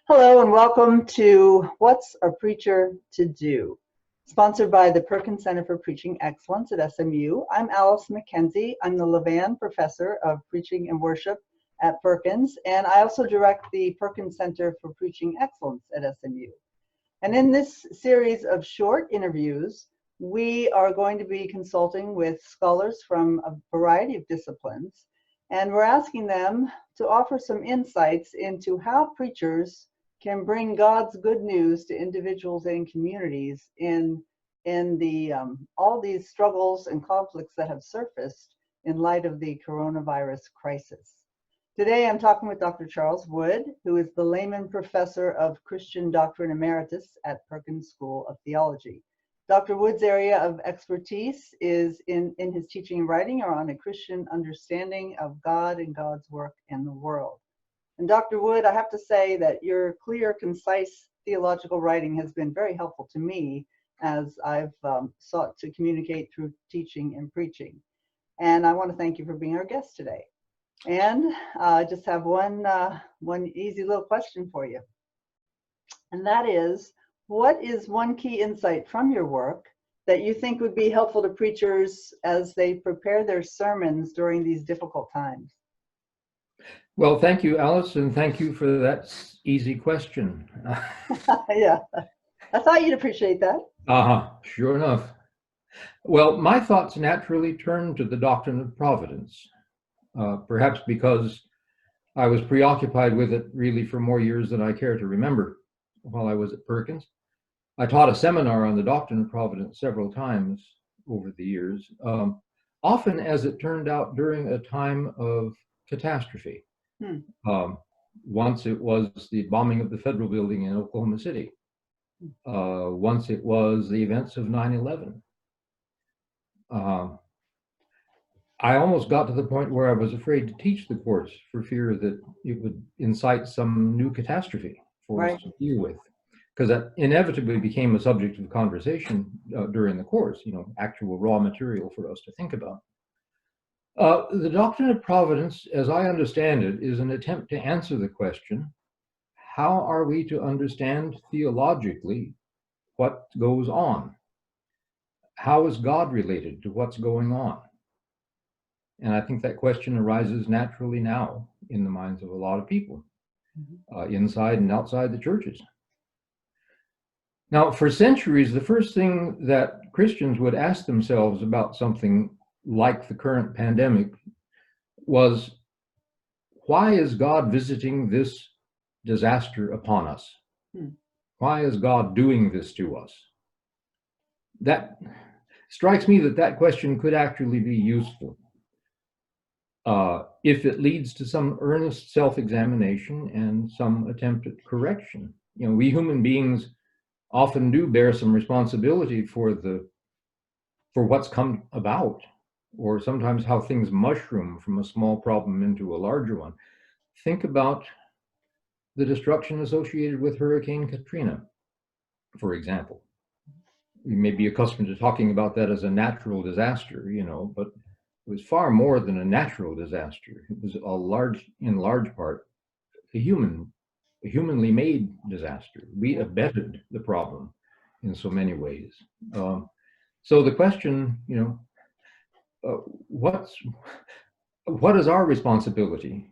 Hello and welcome to What's a Preacher to Do? Sponsored by the Perkins Center for Preaching Excellence at SMU. I'm Alyce McKenzie. I'm the Lehman Professor of Preaching and Worship at Perkins, and I also direct the Perkins Center for Preaching Excellence at SMU. And in this series of short interviews, we are going to be consulting with scholars from a variety of disciplines, and we're asking them to offer some insights into how preachers can bring God's good news to individuals and communities in the all these struggles and conflicts that have surfaced in light of the coronavirus crisis. Today I'm talking with Dr. Charles Wood, who is the Lehman Professor of Christian Doctrine Emeritus at Perkins School of Theology. Dr. Wood's area of expertise is in his teaching and writing are on a Christian understanding of God and God's work in the world. And Dr. Wood, I have to say that your clear, concise theological writing has been very helpful to me as I've sought to communicate through teaching and preaching. And I want to thank you for being our guest today. And I just have one easy little question for you. And that is, what is one key insight from your work that you think would be helpful to preachers as they prepare their sermons during these difficult times? Well, thank you, Alyce, and thank you for that easy question. Yeah, I thought you'd appreciate that. Sure enough. Well, my thoughts naturally turn to the doctrine of providence, perhaps because I was preoccupied with it really for more years than I care to remember while I was at Perkins. I taught a seminar on the doctrine of providence several times over the years, often, as it turned out, during a time of catastrophe. Once it was the bombing of the federal building in Oklahoma City. Once it was the events of 9/11. I almost got to the point where I was afraid to teach the course for fear that it would incite some new catastrophe for us to deal with, because that inevitably became a subject of conversation during the course, actual raw material for us to think about. The doctrine of providence, as I understand it, is an attempt to answer the question, how are we to understand theologically what goes on? How is God related to what's going on? And I think that question arises naturally now in the minds of a lot of people, inside and outside the churches. Now, for centuries, the first thing that Christians would ask themselves about something like the current pandemic was, why is God visiting this disaster upon us? Why is God doing this to us? That strikes me that question could actually be useful if it leads to some earnest self-examination and some attempt at correction. We human beings often do bear some responsibility for what's come about, or sometimes how things mushroom from a small problem into a larger one. Think about the destruction associated with Hurricane Katrina, for example. We may be accustomed to talking about that as a natural disaster, but it was far more than a natural disaster. It was in large part, a humanly made disaster. We abetted the problem in so many ways. So the question, what is our responsibility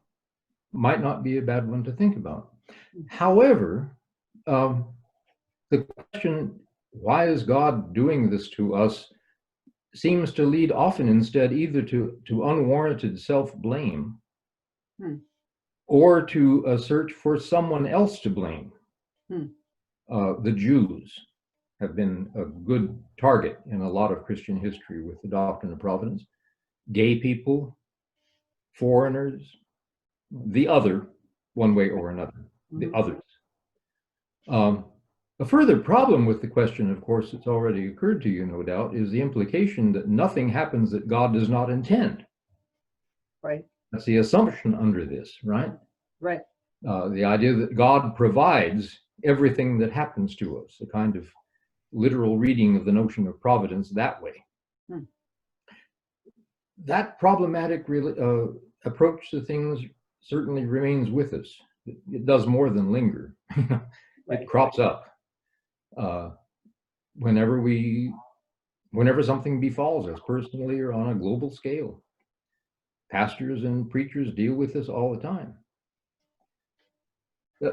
might not be a bad one to think about. However, the question, why is God doing this to us, seems to lead often instead either to unwarranted self-blame or to a search for someone else to blame. The Jews have been a good target in a lot of Christian history with the doctrine of providence. Gay people, foreigners, the other, one way or another, the others. A further problem with the question, of course, it's already occurred to you, no doubt, is the implication that nothing happens that God does not intend. Right. That's the assumption under this, right? Right. The idea that God provides everything that happens to us, a kind of literal reading of the notion of providence that way. That problematic approach to things certainly remains with us it does more than linger. It crops up whenever something befalls us personally or on a global scale. Pastors and preachers deal with this all the time.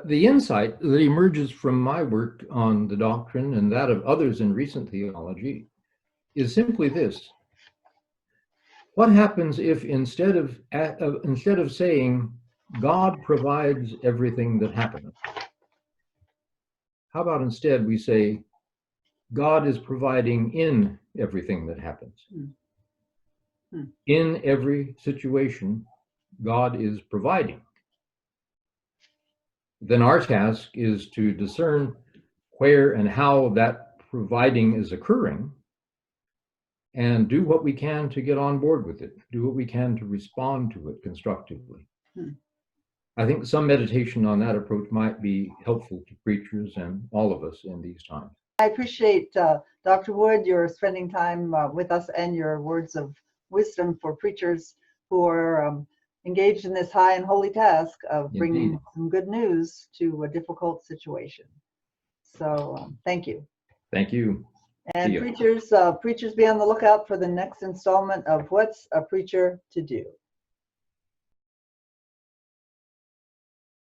The insight that emerges from my work on the doctrine and that of others in recent theology is simply this. What happens if instead of saying God provides everything that happens, how about instead we say God is providing in everything that happens? In every situation, God is providing. Then our task is to discern where and how that providing is occurring and do what we can to get on board with it, do what we can to respond to it constructively. I think some meditation on that approach might be helpful to preachers and all of us in these times. I appreciate, Dr. Wood, your spending time with us and your words of wisdom for preachers who are engaged in this high and holy task of bringing Indeed. some good news to a difficult situation. So thank you. Thank you. And preachers, be on the lookout for the next installment of What's a Preacher to Do?